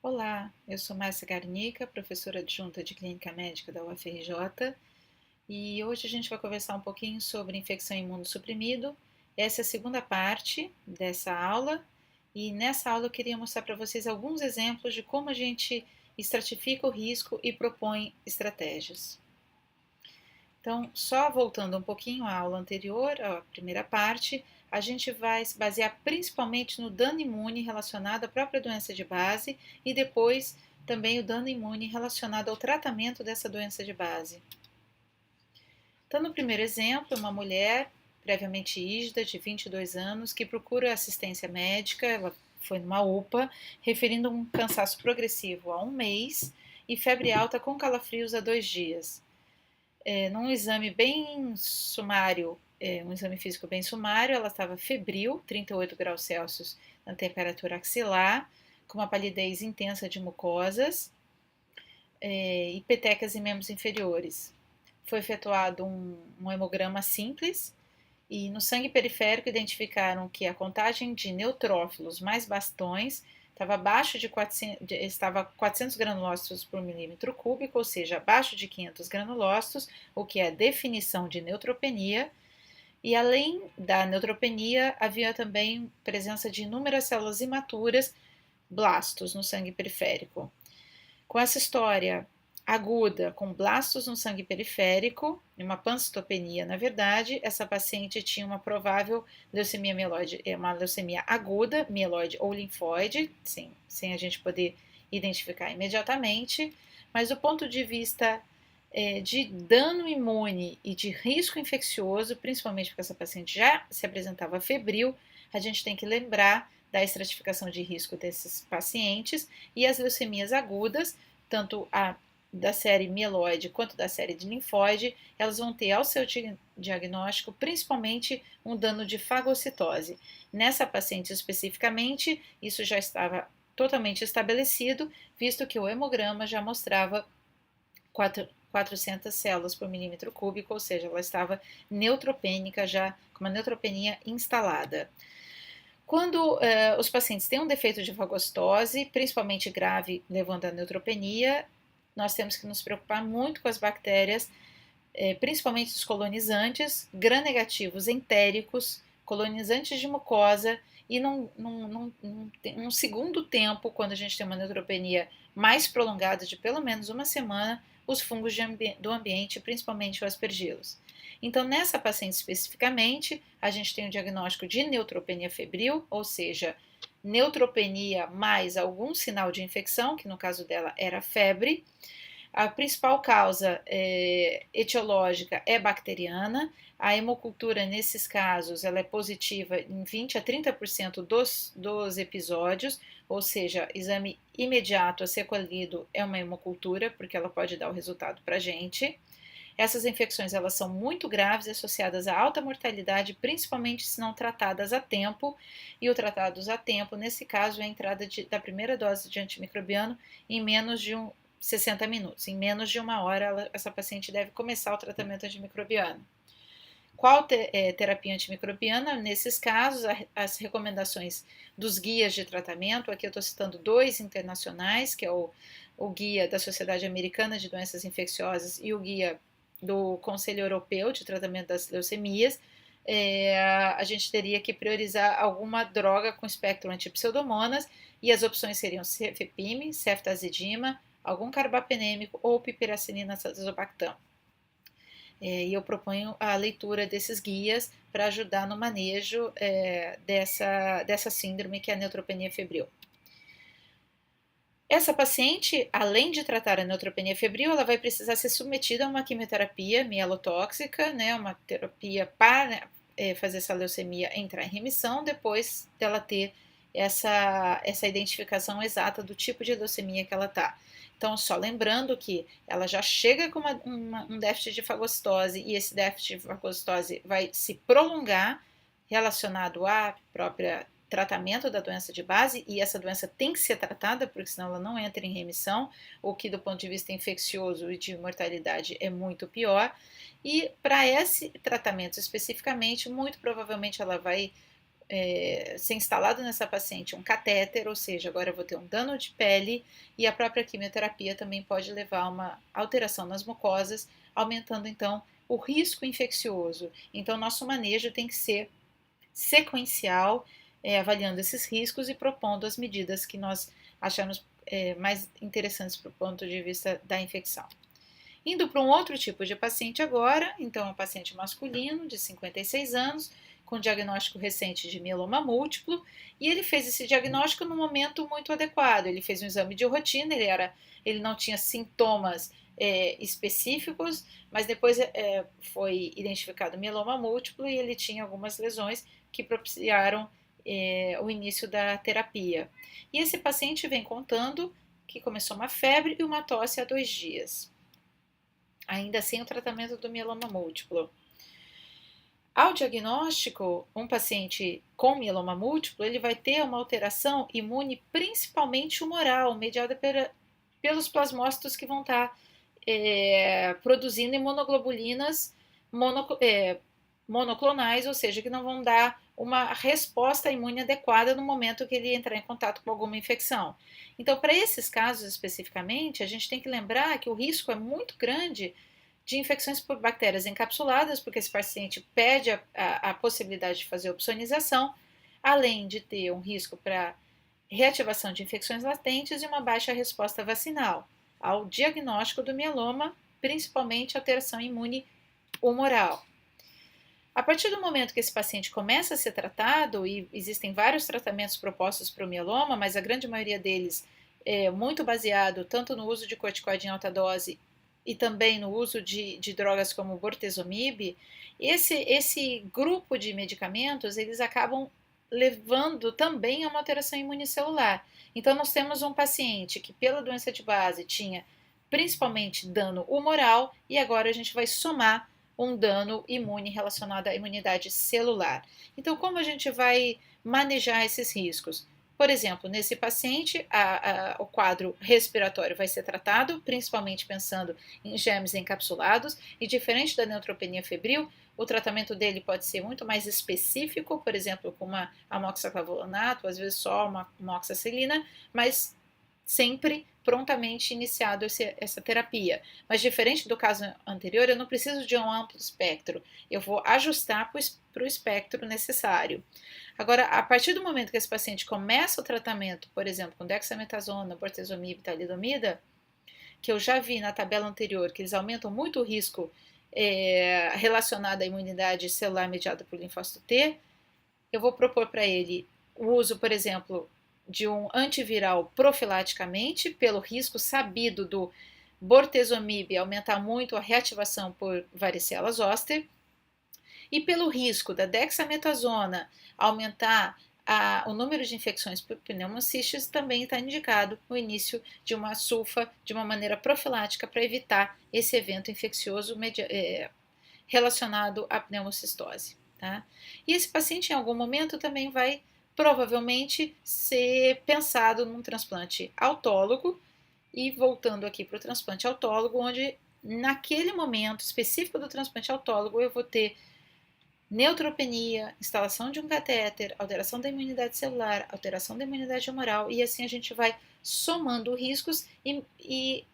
Olá, eu sou Márcia Garnica, professora adjunta de Clínica Médica da UFRJ, e hoje a gente vai conversar um pouquinho sobre infecção imunossuprimido. Essa é a segunda parte dessa aula, e nessa aula eu queria mostrar para vocês alguns exemplos de como a gente estratifica o risco e propõe estratégias. Então, só voltando um pouquinho à aula anterior, à primeira parte, a gente vai se basear principalmente no dano imune relacionado à própria doença de base e depois também o dano imune relacionado ao tratamento dessa doença de base. Então, no primeiro exemplo, uma mulher previamente ígida, de 22 anos, que procura assistência médica, ela foi numa UPA, referindo um cansaço progressivo há um mês e febre alta com calafrios há 2 dias. Num exame bem sumário, um exame físico bem sumário, ela estava febril, 38 graus Celsius na temperatura axilar, com uma palidez intensa de mucosas e petecas em membros inferiores. Foi efetuado um hemograma simples e no sangue periférico identificaram que a contagem de neutrófilos mais bastões estava abaixo de 400 granulócitos por milímetro cúbico, ou seja, abaixo de 500 granulócitos, o que é a definição de neutropenia. E além da neutropenia, havia também presença de inúmeras células imaturas, blastos, no sangue periférico. Com essa história aguda, com blastos no sangue periférico, uma pancitopenia, na verdade, essa paciente tinha uma provável leucemia mieloide, uma leucemia aguda, mieloide ou linfóide, sem a gente poder identificar imediatamente, mas do ponto de vista de dano imune e de risco infeccioso, principalmente porque essa paciente já se apresentava febril, a gente tem que lembrar da estratificação de risco desses pacientes e as leucemias agudas, tanto a da série mieloide quanto da série de linfóide, elas vão ter ao seu diagnóstico principalmente um dano de fagocitose. Nessa paciente especificamente, isso já estava totalmente estabelecido, visto que o hemograma já mostrava 400 células por milímetro cúbico, ou seja, ela estava neutropênica, já com uma neutropenia instalada. Quando os pacientes têm um defeito de fagocitose, principalmente grave, levando à neutropenia, nós temos que nos preocupar muito com as bactérias, principalmente os colonizantes, gram-negativos entéricos, colonizantes de mucosa, e num segundo tempo, quando a gente tem uma neutropenia mais prolongada de pelo menos uma semana, os fungos do ambiente, principalmente os aspergilos. Então, nessa paciente especificamente, a gente tem o diagnóstico de neutropenia febril, ou seja, neutropenia mais algum sinal de infecção, que no caso dela era febre. A principal causa etiológica é bacteriana. A hemocultura, nesses casos, ela é positiva em 20 a 30% dos episódios, ou seja, exame imediato a ser colhido é uma hemocultura, porque ela pode dar o resultado para a gente. Essas infecções elas são muito graves, associadas a alta mortalidade, principalmente se não tratadas a tempo, e o tratados a tempo, nesse caso, é a entrada da primeira dose de antimicrobiano em menos de 60 minutos. Em menos de uma hora, essa paciente deve começar o tratamento antimicrobiano. Qual terapia antimicrobiana? Nesses casos, as recomendações dos guias de tratamento, aqui eu estou citando 2 internacionais, que é o guia da Sociedade Americana de Doenças Infecciosas e o guia do Conselho Europeu de Tratamento das Leucemias. A gente teria que priorizar alguma droga com espectro antipseudomonas e as opções seriam cefepime, ceftazidima, algum carbapenêmico ou piperacilina tazobactam. E eu proponho a leitura desses guias para ajudar no manejo dessa síndrome que é a neutropenia febril. Essa paciente, além de tratar a neutropenia febril, ela vai precisar ser submetida a uma quimioterapia mielotóxica, né, uma terapia para fazer essa leucemia entrar em remissão, depois dela ter essa identificação exata do tipo de leucemia que ela está. Então, só lembrando que ela já chega com um déficit de fagocitose e esse déficit de fagocitose vai se prolongar relacionado à própria tratamento da doença de base, e essa doença tem que ser tratada, porque senão ela não entra em remissão, o que do ponto de vista infeccioso e de mortalidade é muito pior. E para esse tratamento especificamente, muito provavelmente ela vai ser instalado nessa paciente um catéter, ou seja, agora eu vou ter um dano de pele, e a própria quimioterapia também pode levar a uma alteração nas mucosas, aumentando então o risco infeccioso. Então, nosso manejo tem que ser sequencial, avaliando esses riscos e propondo as medidas que nós achamos mais interessantes do ponto de vista da infecção. Indo para um outro tipo de paciente agora, então é um paciente masculino de 56 anos, com diagnóstico recente de mieloma múltiplo, e ele fez esse diagnóstico no momento muito adequado. Ele fez um exame de rotina, ele não tinha sintomas específicos, mas depois foi identificado mieloma múltiplo e ele tinha algumas lesões que propiciaram o início da terapia. E esse paciente vem contando que começou uma febre e uma tosse há 2 dias, ainda sem o tratamento do mieloma múltiplo. Ao diagnóstico, um paciente com mieloma múltiplo, ele vai ter uma alteração imune principalmente humoral, mediada pelos plasmócitos que vão estar produzindo imunoglobulinas monoclonais, ou seja, que não vão dar uma resposta imune adequada no momento que ele entrar em contato com alguma infecção. Então, para esses casos especificamente, a gente tem que lembrar que o risco é muito grande de infecções por bactérias encapsuladas, porque esse paciente perde a possibilidade de fazer opsonização, além de ter um risco para reativação de infecções latentes e uma baixa resposta vacinal ao diagnóstico do mieloma, principalmente alteração imune humoral. A partir do momento que esse paciente começa a ser tratado, e existem vários tratamentos propostos para o mieloma, mas a grande maioria deles é muito baseado tanto no uso de corticoide em alta dose e também no uso de drogas como o bortezomib, esse grupo de medicamentos, eles acabam levando também a uma alteração imunicelular. Então, nós temos um paciente que, pela doença de base, tinha principalmente dano humoral, e agora a gente vai somar um dano imune relacionado à imunidade celular. Então, como a gente vai manejar esses riscos? Por exemplo, nesse paciente, o quadro respiratório vai ser tratado, principalmente pensando em germes encapsulados, e diferente da neutropenia febril, o tratamento dele pode ser muito mais específico, por exemplo, com uma amoxiclavulato, às vezes só uma amoxicilina, mas sempre prontamente iniciado essa terapia. Mas diferente do caso anterior, eu não preciso de um amplo espectro, eu vou ajustar para o espectro necessário. Agora, a partir do momento que esse paciente começa o tratamento, por exemplo, com dexametasona, bortezomib e talidomida, que eu já vi na tabela anterior que eles aumentam muito o risco relacionado à imunidade celular mediada por linfócito T, eu vou propor para ele o uso, por exemplo, de um antiviral profilaticamente, pelo risco sabido do bortezomib aumentar muito a reativação por varicela zoster, e pelo risco da dexametasona aumentar o número de infecções por pneumocistis, também está indicado o início de uma sulfa de uma maneira profilática para evitar esse evento infeccioso relacionado à pneumocistose. Tá? E esse paciente, em algum momento, também vai provavelmente ser pensado num transplante autólogo, e voltando aqui para o transplante autólogo, onde naquele momento específico do transplante autólogo eu vou ter neutropenia, instalação de um catéter, alteração da imunidade celular, alteração da imunidade humoral, e assim a gente vai somando riscos e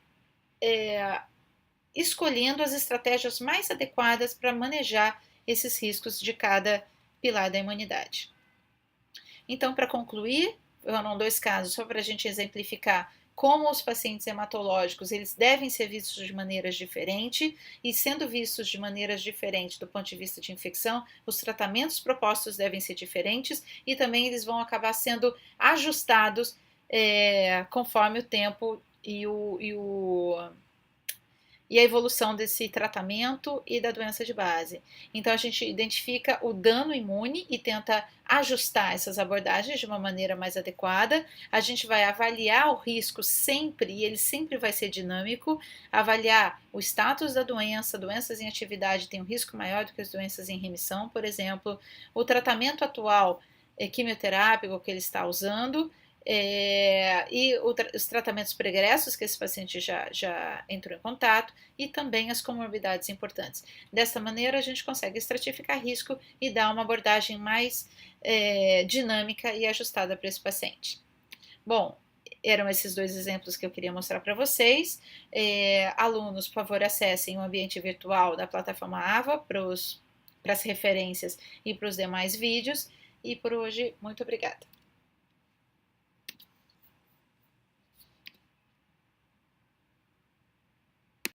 escolhendo as estratégias mais adequadas para manejar esses riscos de cada pilar da imunidade. Então, para concluir, foram 2 casos só para a gente exemplificar como os pacientes hematológicos eles devem ser vistos de maneiras diferentes, e sendo vistos de maneiras diferentes do ponto de vista de infecção, os tratamentos propostos devem ser diferentes, e também eles vão acabar sendo ajustados conforme o tempo e a evolução desse tratamento e da doença de base. Então, a gente identifica o dano imune e tenta ajustar essas abordagens de uma maneira mais adequada. A gente vai avaliar o risco sempre, e ele sempre vai ser dinâmico, avaliar o status da doença. Doenças em atividade têm um risco maior do que as doenças em remissão, por exemplo. O tratamento atual quimioterápico que ele está usando, e os tratamentos pregressos que esse paciente já entrou em contato e também as comorbidades importantes. Dessa maneira, a gente consegue estratificar risco e dar uma abordagem mais dinâmica e ajustada para esse paciente. Bom, eram esses dois exemplos que eu queria mostrar para vocês. Alunos, por favor, acessem o ambiente virtual da plataforma AVA para as referências e para os demais vídeos. E por hoje, muito obrigada.